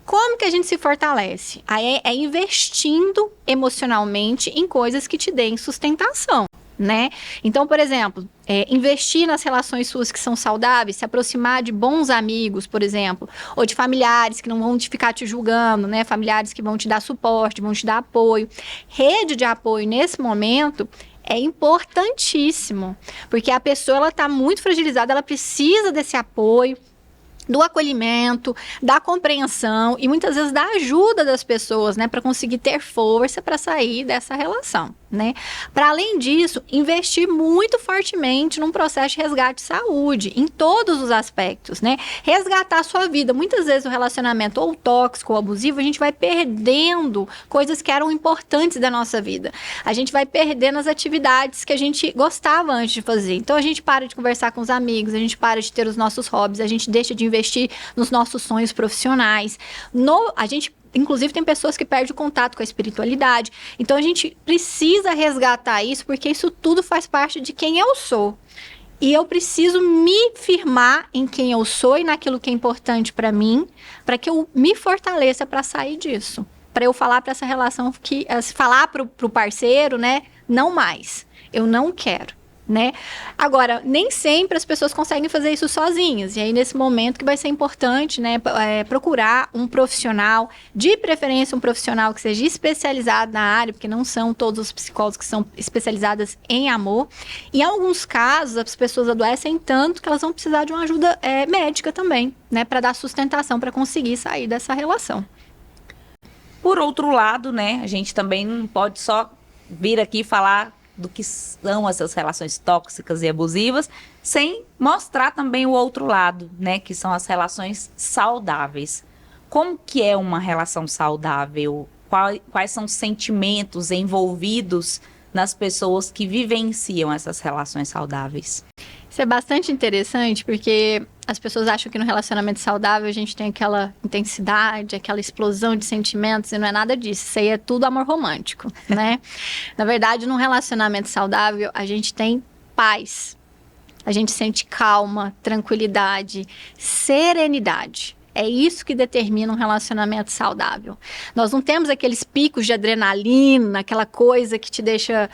Como que a gente se fortalece? É investindo emocionalmente em coisas que te deem sustentação, né? Então, por exemplo, investir nas relações suas que são saudáveis, se aproximar de bons amigos, por exemplo, ou de familiares que não vão ficar te julgando, né? Familiares que vão te dar suporte, vão te dar apoio. Rede de apoio nesse momento é importantíssimo, porque a pessoa ela está muito fragilizada, ela precisa desse apoio, do acolhimento, da compreensão e muitas vezes da ajuda das pessoas, né, para conseguir ter força para sair dessa relação, né? Para além disso, investir muito fortemente num processo de resgate de saúde, em todos os aspectos, né? Resgatar a sua vida. Muitas vezes o relacionamento ou tóxico ou abusivo, a gente vai perdendo coisas que eram importantes da nossa vida. A gente vai perdendo as atividades que a gente gostava antes de fazer. Então a gente para de conversar com os amigos, a gente para de ter os nossos hobbies, a gente deixa de investir nos nossos sonhos profissionais. A gente, inclusive, tem pessoas que perdem o contato com a espiritualidade. Então, a gente precisa resgatar isso, porque isso tudo faz parte de quem eu sou. E eu preciso me firmar em quem eu sou e naquilo que é importante para mim, para que eu me fortaleça para sair disso. Para eu falar para essa relação, falar para o parceiro, né? Não mais. Eu não quero. Né? Agora, nem sempre as pessoas conseguem fazer isso sozinhas, e aí nesse momento que vai ser importante, né, procurar um profissional, de preferência um profissional que seja especializado na área, porque não são todos os psicólogos que são especializados em amor. Em alguns casos, as pessoas adoecem tanto que elas vão precisar de uma ajuda médica também, né, para dar sustentação, para conseguir sair dessa relação. Por outro lado, né, a gente também não pode só vir aqui falar do que são essas relações tóxicas e abusivas, sem mostrar também o outro lado, né, que são as relações saudáveis. Como que é uma relação saudável? Quais são os sentimentos envolvidos nas pessoas que vivenciam essas relações saudáveis? Isso é bastante interessante, porque as pessoas acham que no relacionamento saudável a gente tem aquela intensidade, aquela explosão de sentimentos, e não é nada disso. Isso aí é tudo amor romântico, né? Na verdade, num relacionamento saudável, a gente tem paz. A gente sente calma, tranquilidade, serenidade. É isso que determina um relacionamento saudável. Nós não temos aqueles picos de adrenalina, aquela coisa que te deixa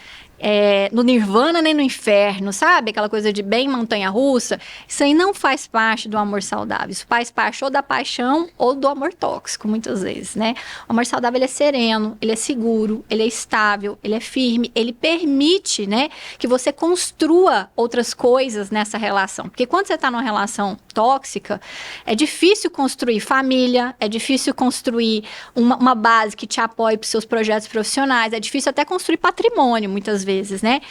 no nirvana nem no inferno, sabe? Aquela coisa de bem montanha-russa. Isso aí não faz parte do amor saudável. Isso faz parte ou da paixão ou do amor tóxico, muitas vezes, né? O amor saudável, ele é sereno, ele é seguro, ele é estável, ele é firme, ele permite, né, que você construa outras coisas nessa relação. Porque quando você está numa relação tóxica, é difícil construir família, é difícil construir uma base que te apoie para os seus projetos profissionais, é difícil até construir patrimônio, muitas vezes, né?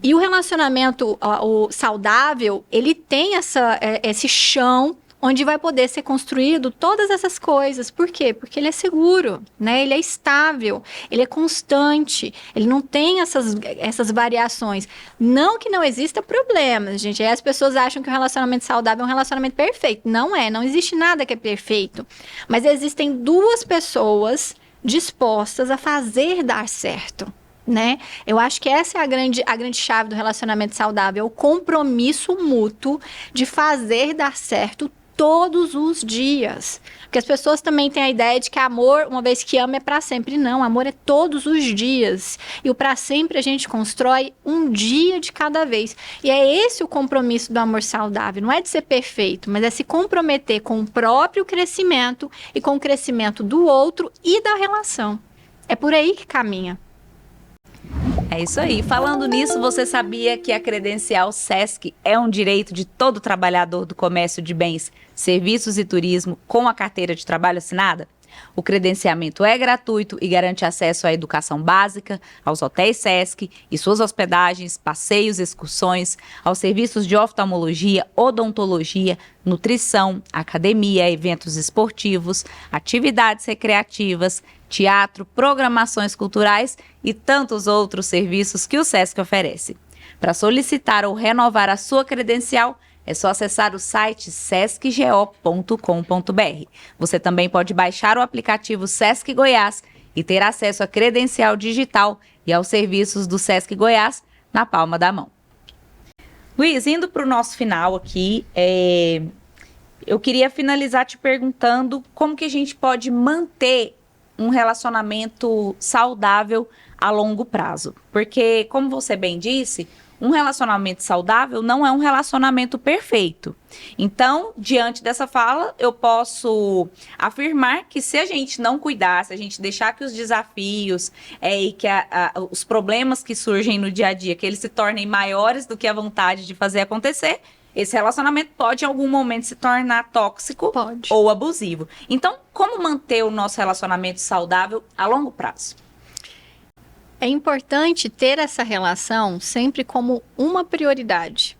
E o relacionamento o saudável, ele tem esse chão onde vai poder ser construído todas essas coisas. Por quê? Porque ele é seguro, né? Ele é estável, ele é constante, ele não tem essas variações. Não que não exista problemas, gente. Aí as pessoas acham que o relacionamento saudável é um relacionamento perfeito. Não é, não existe nada que é perfeito. Mas existem duas pessoas dispostas a fazer dar certo, né? Eu acho que essa é a grande chave do relacionamento saudável, o compromisso mútuo de fazer dar certo todos os dias. Porque as pessoas também têm a ideia de que amor, uma vez que ama, é para sempre. Não, amor é todos os dias. E o para sempre a gente constrói um dia de cada vez. E é esse o compromisso do amor saudável. Não é de ser perfeito, mas é se comprometer com o próprio crescimento e com o crescimento do outro e da relação. É por aí que caminha. É isso aí. Falando nisso, você sabia que a credencial SESC é um direito de todo trabalhador do comércio de bens, serviços e turismo com a carteira de trabalho assinada? O credenciamento é gratuito e garante acesso à educação básica, aos hotéis SESC e suas hospedagens, passeios, excursões, aos serviços de oftalmologia, odontologia, nutrição, academia, eventos esportivos, atividades recreativas, teatro, programações culturais e tantos outros serviços que o SESC oferece. Para solicitar ou renovar a sua credencial, é só acessar o site sescgo.com.br. Você também pode baixar o aplicativo Sesc Goiás e ter acesso à credencial digital e aos serviços do Sesc Goiás na palma da mão. Luiz, indo para o nosso final aqui, eu queria finalizar te perguntando como que a gente pode manter um relacionamento saudável a longo prazo. Porque, como você bem disse, um relacionamento saudável não é um relacionamento perfeito. Então, diante dessa fala, eu posso afirmar que se a gente não cuidar, se a gente deixar que os desafios e que os problemas que surgem no dia a dia, que eles se tornem maiores do que a vontade de fazer acontecer, esse relacionamento pode, em algum momento, se tornar tóxico ou abusivo. Então, como manter o nosso relacionamento saudável a longo prazo? É importante ter essa relação sempre como uma prioridade,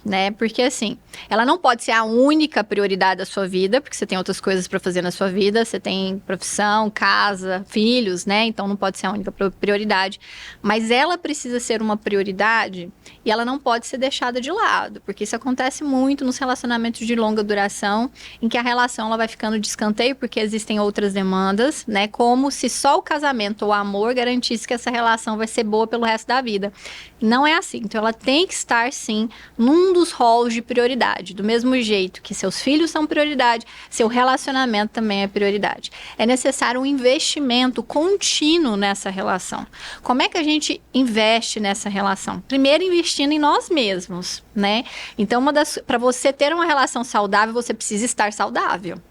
né? Porque assim, ela não pode ser a única prioridade da sua vida, porque você tem outras coisas para fazer na sua vida, você tem profissão, casa, filhos, né? Então não pode ser a única prioridade, mas ela precisa ser uma prioridade e ela não pode ser deixada de lado, porque isso acontece muito nos relacionamentos de longa duração, em que a relação ela vai ficando de escanteio porque existem outras demandas, né? Como se só o casamento ou o amor garantisse que essa relação vai ser boa pelo resto da vida. Não é assim. Então ela tem que estar sim num dos rolos de prioridade, do mesmo jeito que seus filhos são prioridade, seu relacionamento também é prioridade. É necessário um investimento contínuo nessa relação. Como é que a gente investe nessa relação? Primeiro, investindo em nós mesmos, né? Então, para você ter uma relação saudável, você precisa estar saudável.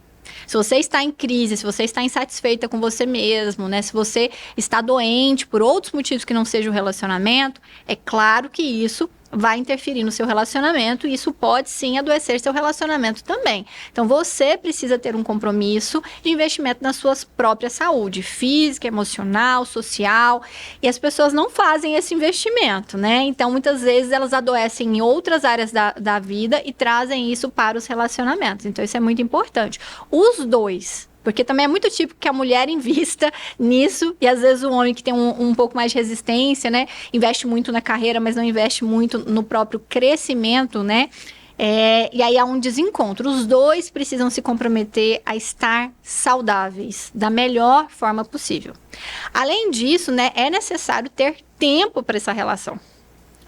Se você está em crise, se você está insatisfeita com você mesmo, né? Se você está doente por outros motivos que não seja o relacionamento, é claro que isso vai interferir no seu relacionamento e isso pode sim adoecer seu relacionamento também. Então você precisa ter um compromisso de investimento na sua própria saúde física, emocional, social, e as pessoas não fazem esse investimento, né? Então muitas vezes elas adoecem em outras áreas da vida e trazem isso para os relacionamentos. Então isso é muito importante. Os dois. Porque também é muito típico que a mulher invista nisso e às vezes o homem que tem um pouco mais de resistência, né? Investe muito na carreira, mas não investe muito no próprio crescimento, né? E aí há um desencontro. Os dois precisam se comprometer a estar saudáveis da melhor forma possível. Além disso, né, é necessário ter tempo para essa relação.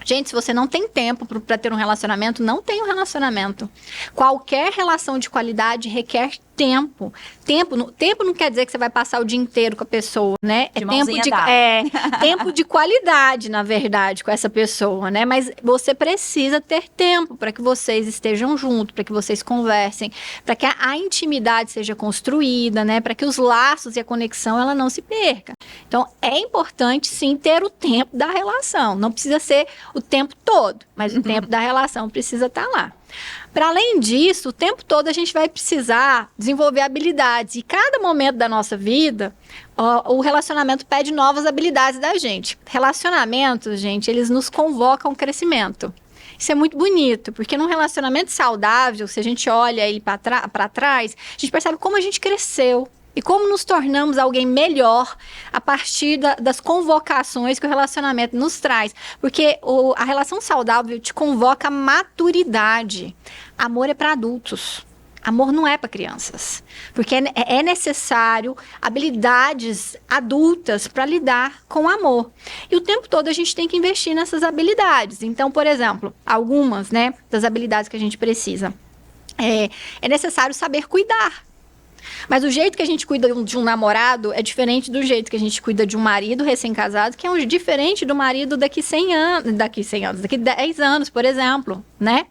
Gente, se você não tem tempo para ter um relacionamento, não tem um relacionamento. Qualquer relação de qualidade requer tempo. Tempo não quer dizer que você vai passar o dia inteiro com a pessoa, né? De mãozinha dada. Tempo de qualidade, na verdade, com essa pessoa, né? Mas você precisa ter tempo para que vocês estejam juntos, para que vocês conversem, para que a intimidade seja construída, né? Para que os laços e a conexão ela não se perca. Então, é importante, sim, ter o tempo da relação. Não precisa ser o tempo todo, mas o tempo da relação precisa estar lá. Para além disso, o tempo todo a gente vai precisar desenvolver habilidades. E cada momento da nossa vida, o relacionamento pede novas habilidades da gente. Relacionamentos, gente, eles nos convocam ao crescimento. Isso é muito bonito, porque num relacionamento saudável, se a gente olha ele para trás, a gente percebe como a gente cresceu. E como nos tornamos alguém melhor a partir das convocações que o relacionamento nos traz. Porque a relação saudável te convoca a maturidade. Amor é para adultos. Amor não é para crianças. Porque é necessário habilidades adultas para lidar com o amor. E o tempo todo a gente tem que investir nessas habilidades. Então, por exemplo, algumas, né, das habilidades que a gente precisa. É necessário saber cuidar. Mas o jeito que a gente cuida de um namorado é diferente do jeito que a gente cuida de um marido recém-casado, que é diferente do marido daqui 10 anos, por exemplo, né?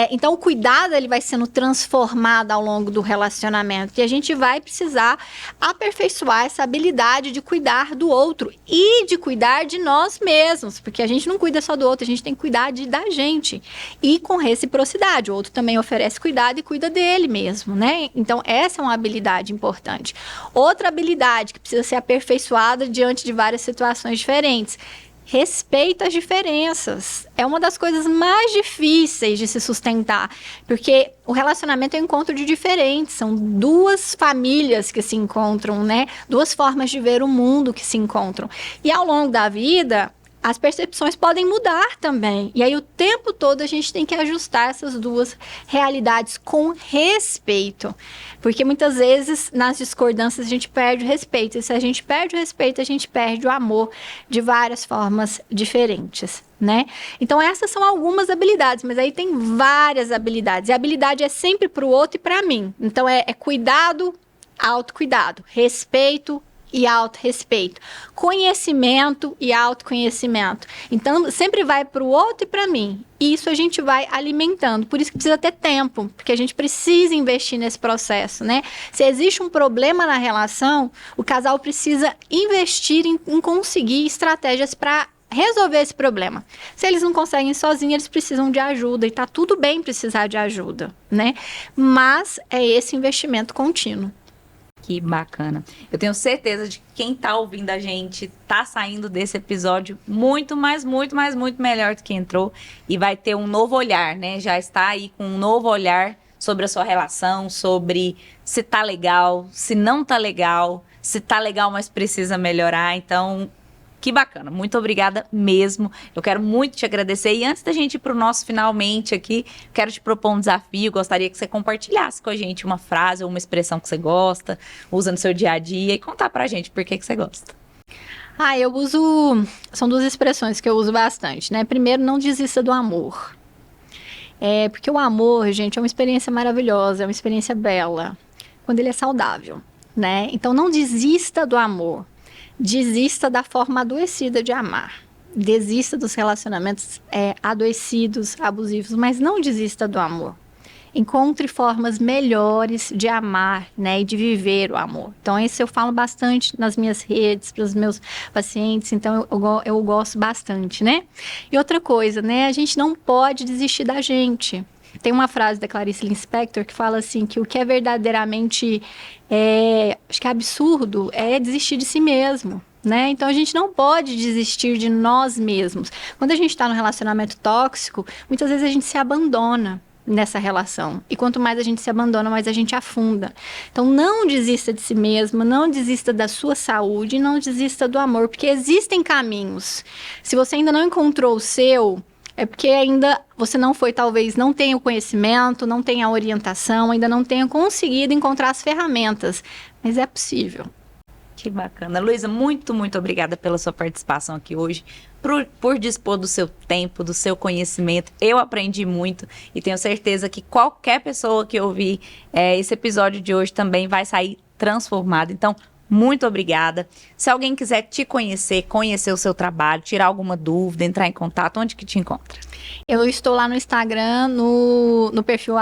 Então, o cuidado ele vai sendo transformado ao longo do relacionamento e a gente vai precisar aperfeiçoar essa habilidade de cuidar do outro e de cuidar de nós mesmos, porque a gente não cuida só do outro, a gente tem que cuidar da gente e com reciprocidade. O outro também oferece cuidado e cuida dele mesmo, né? Então, essa é uma habilidade importante. Outra habilidade que precisa ser aperfeiçoada diante de várias situações diferentes. Respeito às diferenças. É uma das coisas mais difíceis de se sustentar, porque o relacionamento é um encontro de diferentes, são duas famílias que se encontram, né? Duas formas de ver o mundo que se encontram. E ao longo da vida, as percepções podem mudar também. E aí, o tempo todo, a gente tem que ajustar essas duas realidades com respeito. Porque, muitas vezes, nas discordâncias, a gente perde o respeito. E se a gente perde o respeito, a gente perde o amor de várias formas diferentes, né? Então, essas são algumas habilidades. Mas aí tem várias habilidades. E a habilidade é sempre para o outro e para mim. Então, é cuidado, autocuidado, respeito e autorrespeito, conhecimento e autoconhecimento. Então, sempre vai para o outro e para mim. E isso a gente vai alimentando. Por isso que precisa ter tempo, porque a gente precisa investir nesse processo, né? Se existe um problema na relação, o casal precisa investir em conseguir estratégias para resolver esse problema. Se eles não conseguem sozinhos, eles precisam de ajuda. E tá tudo bem precisar de ajuda, né? Mas é esse investimento contínuo. Que bacana. Eu tenho certeza de que quem tá ouvindo a gente tá saindo desse episódio muito melhor do que entrou e vai ter um novo olhar, né? Já está aí com um novo olhar sobre a sua relação, sobre se tá legal, se não tá legal, se tá legal, mas precisa melhorar. Então, que bacana, muito obrigada mesmo. Eu quero muito te agradecer. E antes da gente ir para o nosso finalmente aqui, quero te propor um desafio. Gostaria que você compartilhasse com a gente uma frase ou uma expressão que você gosta, usa no seu dia a dia e contar pra gente por que você gosta. Eu uso... São duas expressões que eu uso bastante, né? Primeiro, não desista do amor. Porque o amor, gente, é uma experiência maravilhosa, é uma experiência bela, quando ele é saudável, né? Então, não desista do amor. Desista da forma adoecida de amar. Desista dos relacionamentos adoecidos, abusivos, mas não desista do amor. Encontre formas melhores de amar, né, e de viver o amor. Então, isso eu falo bastante nas minhas redes, para os meus pacientes, então eu gosto bastante, né? E outra coisa, né, a gente não pode desistir da gente. Tem uma frase da Clarice Lispector que fala assim, que o que é verdadeiramente, acho que é absurdo, é desistir de si mesmo, né? Então, a gente não pode desistir de nós mesmos. Quando a gente está num relacionamento tóxico, muitas vezes a gente se abandona nessa relação. E quanto mais a gente se abandona, mais a gente afunda. Então, não desista de si mesmo, não desista da sua saúde, não desista do amor, porque existem caminhos. Se você ainda não encontrou o seu... É porque ainda você talvez não tenha o conhecimento, não tenha a orientação, ainda não tenha conseguido encontrar as ferramentas. Mas é possível. Que bacana. Luísa, muito, muito obrigada pela sua participação aqui hoje, por dispor do seu tempo, do seu conhecimento. Eu aprendi muito e tenho certeza que qualquer pessoa que ouvir esse episódio de hoje também vai sair transformada. Então, muito obrigada. Se alguém quiser te conhecer o seu trabalho, tirar alguma dúvida, entrar em contato, onde que te encontra? Eu estou lá no Instagram, no perfil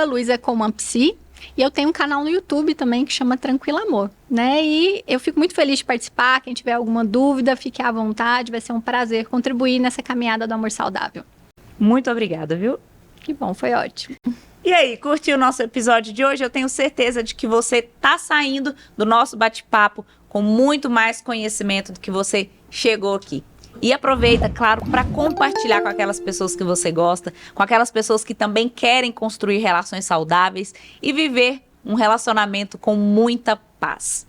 @luisacomanpsi. E eu tenho um canal no YouTube também que chama Tranquilo Amor, né? E eu fico muito feliz de participar. Quem tiver alguma dúvida, fique à vontade. Vai ser um prazer contribuir nessa caminhada do amor saudável. Muito obrigada, viu? Que bom, foi ótimo. E aí, curtiu o nosso episódio de hoje? Eu tenho certeza de que você tá saindo do nosso bate-papo com muito mais conhecimento do que você chegou aqui. E aproveita, claro, para compartilhar com aquelas pessoas que você gosta, com aquelas pessoas que também querem construir relações saudáveis e viver um relacionamento com muita paz.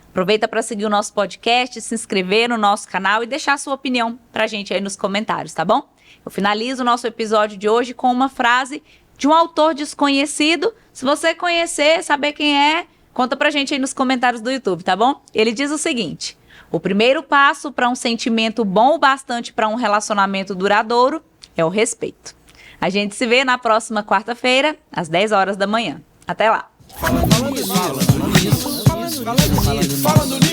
Aproveita para seguir o nosso podcast, se inscrever no nosso canal e deixar sua opinião pra gente aí nos comentários, tá bom? Eu finalizo o nosso episódio de hoje com uma frase de um autor desconhecido. Se você conhecer, saber quem é, conta pra gente aí nos comentários do YouTube, tá bom? Ele diz o seguinte: o primeiro passo para um sentimento bom o bastante para um relacionamento duradouro é o respeito. A gente se vê na próxima quarta-feira, às 10 horas da manhã. Até lá! Falando nisso.